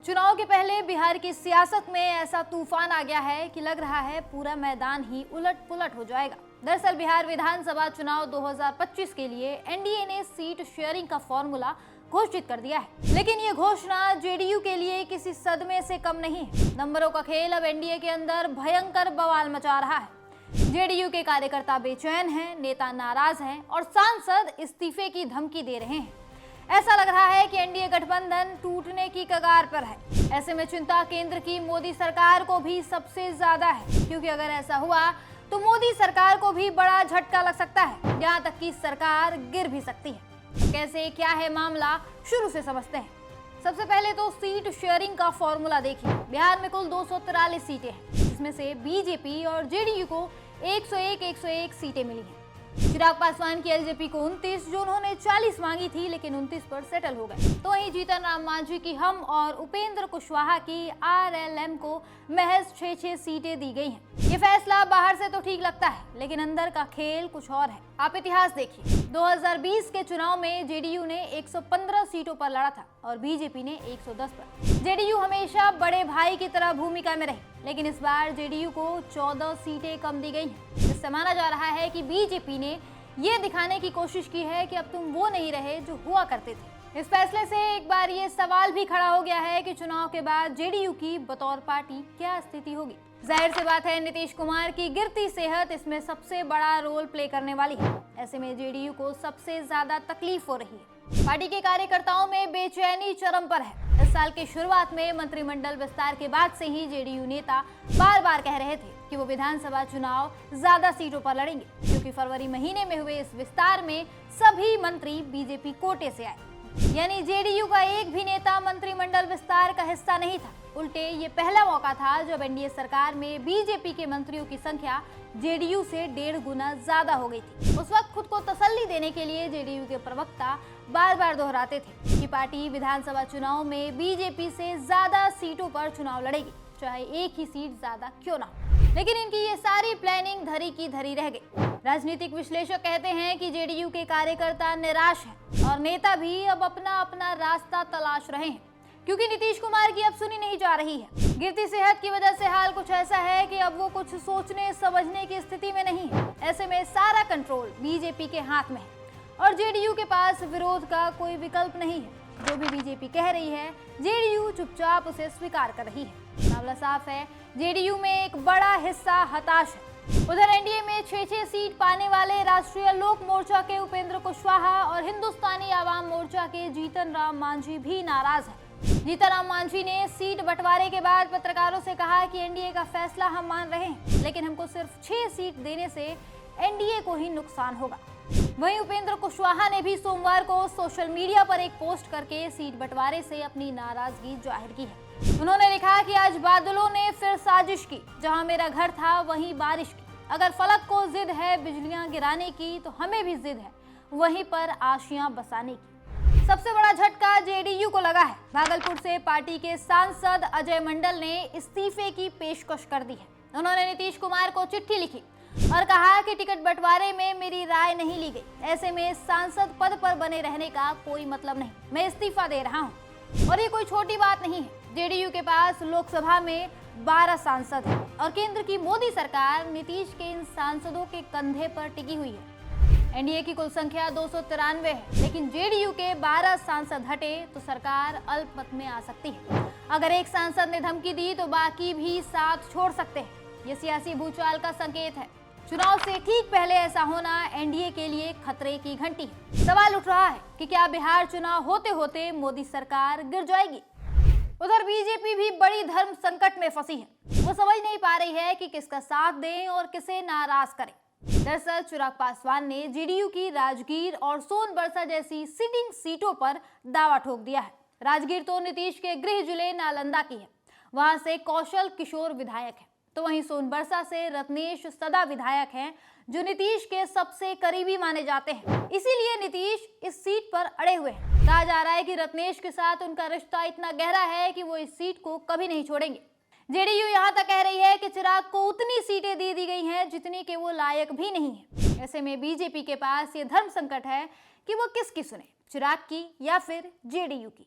चुनाव के पहले बिहार की सियासत में ऐसा तूफान आ गया है कि लग रहा है पूरा मैदान ही उलट पुलट हो जाएगा। दरअसल बिहार विधानसभा चुनाव 2025 के लिए एनडीए ने सीट शेयरिंग का फॉर्मूला घोषित कर दिया है, लेकिन ये घोषणा जेडीयू के लिए किसी सदमे से कम नहीं है। नंबरों का खेल अब एनडीए के अंदर भयंकर बवाल मचा रहा है। जेडीयू के कार्यकर्ता बेचैन हैं, नेता नाराज हैं और सांसद इस्तीफे की धमकी दे रहे हैं। ऐसा लग रहा है कि एनडीए गठबंधन टूटने की कगार पर है। ऐसे में चिंता केंद्र की मोदी सरकार को भी सबसे ज्यादा है, क्योंकि अगर ऐसा हुआ तो मोदी सरकार को भी बड़ा झटका लग सकता है, यहाँ तक कि सरकार गिर भी सकती है। कैसे, क्या है मामला, शुरू से समझते हैं। सबसे पहले तो सीट शेयरिंग का फॉर्मूला देखिए। बिहार में कुल 243 सीटें हैं, जिसमें से बीजेपी और जेडीयू को 101 सीटें मिली हैं। चिराग पासवान की एलजेपी को 29, जो उन्होंने 40 मांगी थी, लेकिन 29 पर सेटल हो गए। तो वहीं जीतन राम मांझी की हम और उपेंद्र कुशवाहा की आरएलएम को महज 6 सीटें दी गई हैं। ये फैसला बाहर से तो ठीक लगता है, लेकिन अंदर का खेल कुछ और है। आप इतिहास देखिए, 2020 के चुनाव में जेडीयू ने 115 सीटों पर लड़ा था और बीजेपी ने 110 पर। जेडीयू हमेशा बड़े भाई की तरह भूमिका में रही, लेकिन इस बार जेडीयू को 14 सीटें कम दी गई हैं। इससे माना जा रहा है कि बीजेपी ने ये दिखाने की कोशिश की है कि अब तुम वो नहीं रहे जो हुआ करते थे। इस फैसले से एक बार ये सवाल भी खड़ा हो गया है कि चुनाव के बाद जेडीयू की बतौर पार्टी क्या स्थिति होगी। जाहिर सी बात है, नीतीश कुमार की गिरती सेहत इसमें सबसे बड़ा रोल प्ले करने वाली है। ऐसे में जेडीयू को सबसे ज्यादा तकलीफ हो रही है। पार्टी के कार्यकर्ताओं में बेचैनी चरम पर है। इस साल की शुरुआत में मंत्रिमंडल विस्तार के बाद से ही जेडीयू नेता बार बार कह रहे थे कि वो विधानसभा चुनाव ज्यादा सीटों पर लड़ेंगे, क्योंकि फरवरी महीने में हुए इस विस्तार में सभी मंत्री बीजेपी कोटे से आए। यानी जेडीयू का एक भी नेता मंत्रिमंडल विस्तार का हिस्सा नहीं था। उल्टे ये पहला मौका था जब एनडीए सरकार में बीजेपी के मंत्रियों की संख्या जेडीयू से 1.5 गुना ज्यादा हो गई थी। उस वक्त खुद को तसल्ली देने के लिए जेडीयू के प्रवक्ता बार बार दोहराते थे कि पार्टी विधानसभा चुनाव में बीजेपी से ज्यादा सीटों पर चुनाव लड़ेगी, चाहे एक ही सीट ज्यादा क्यों ना हो। लेकिन इनकी ये सारी प्लानिंग धरी की धरी रह गई। राजनीतिक विश्लेषक कहते हैं कि जेडीयू के कार्यकर्ता निराश हैं और नेता भी अब अपना अपना रास्ता तलाश रहे हैं, क्योंकि नीतीश कुमार की अब सुनी नहीं जा रही है। गिरती सेहत की वजह से हाल कुछ ऐसा है कि अब वो कुछ सोचने समझने की स्थिति में नहीं है। ऐसे में सारा कंट्रोल बीजेपी के हाथ में है और जेडीयू के पास विरोध का कोई विकल्प नहीं है। जो भी बीजेपी कह रही है, जेडीयू चुपचाप उसे स्वीकार कर रही है। मामला साफ है, जेडीयू में एक बड़ा हिस्सा हताश है। उधर एनडीए में 6 सीट पाने वाले राष्ट्रीय लोक मोर्चा के उपेंद्र कुशवाहा और हिंदुस्तानी आवाम मोर्चा के जीतन राम मांझी भी नाराज हैं। जीतन राम मांझी ने सीट बंटवारे के बाद पत्रकारों से कहा कि एनडीए का फैसला हम मान रहे हैं, लेकिन हमको सिर्फ 6 सीट देने से एनडीए को ही नुकसान होगा। वहीं उपेंद्र कुशवाहा ने भी सोमवार को सोशल मीडिया पर एक पोस्ट करके सीट बंटवारे से अपनी नाराजगी जाहिर की है। उन्होंने लिखा कि आज बादलों ने फिर साजिश की, जहां मेरा घर था वहीं बारिश की। अगर फलक को जिद है बिजलियां गिराने की, तो हमें भी जिद है वहीं पर आशियां बसाने की। सबसे बड़ा झटका जेडीयू को लगा है। भागलपुर से पार्टी के सांसद अजय मंडल ने इस्तीफे की पेशकश कर दी है। उन्होंने नीतीश कुमार को चिट्ठी लिखी और कहा कि टिकट बंटवारे में मेरी राय नहीं ली गई। ऐसे में सांसद पद पर बने रहने का कोई मतलब नहीं, मैं इस्तीफा दे रहा हूं। और ये कोई छोटी बात नहीं है। जेडीयू के पास लोकसभा में 12 सांसद हैं और केंद्र की मोदी सरकार नीतीश के इन सांसदों के कंधे पर टिकी हुई है। एनडीए की कुल संख्या 293 है, लेकिन जेडीयू के 12 सांसद हटे तो सरकार अल्पमत में आ सकती है। अगर एक सांसद ने धमकी दी तो बाकी भी साथ छोड़ सकते हैं। ये सियासी भूचाल का संकेत है। चुनाव से ठीक पहले ऐसा होना एनडीए के लिए खतरे की घंटी है। सवाल उठ रहा है कि क्या बिहार चुनाव होते होते मोदी सरकार गिर जाएगी। उधर बीजेपी भी बड़ी धर्म संकट में फंसी है। वो समझ नहीं पा रही है कि किसका साथ दें और किसे नाराज करें। दरअसल चिराग पासवान ने जेडीयू की राजगीर और सोनबरसा जैसी सिटिंग सीटों पर दावा ठोक दिया है। राजगीर तो नीतीश के गृह जिले नालंदा की है, वहां से कौशल किशोर विधायक है। तो वहीं सोनबरसा से रत्नेश सदा विधायक हैं, जो नीतीश के सबसे करीबी माने जाते हैं। इसीलिए नीतीश इस सीट पर अड़े हुए हैं। कहा जा रहा है कि रत्नेश के साथ उनका रिश्ता इतना गहरा है कि वो इस सीट को कभी नहीं छोड़ेंगे। जेडीयू यहाँ तक कह रही है कि चिराग को उतनी सीटें दे दी गई हैं जितनी के वो लायक भी नहीं है। ऐसे में बीजेपी के पास ये धर्म संकट है कि वो किसकी सुने, चिराग की या फिर जेडीयू की।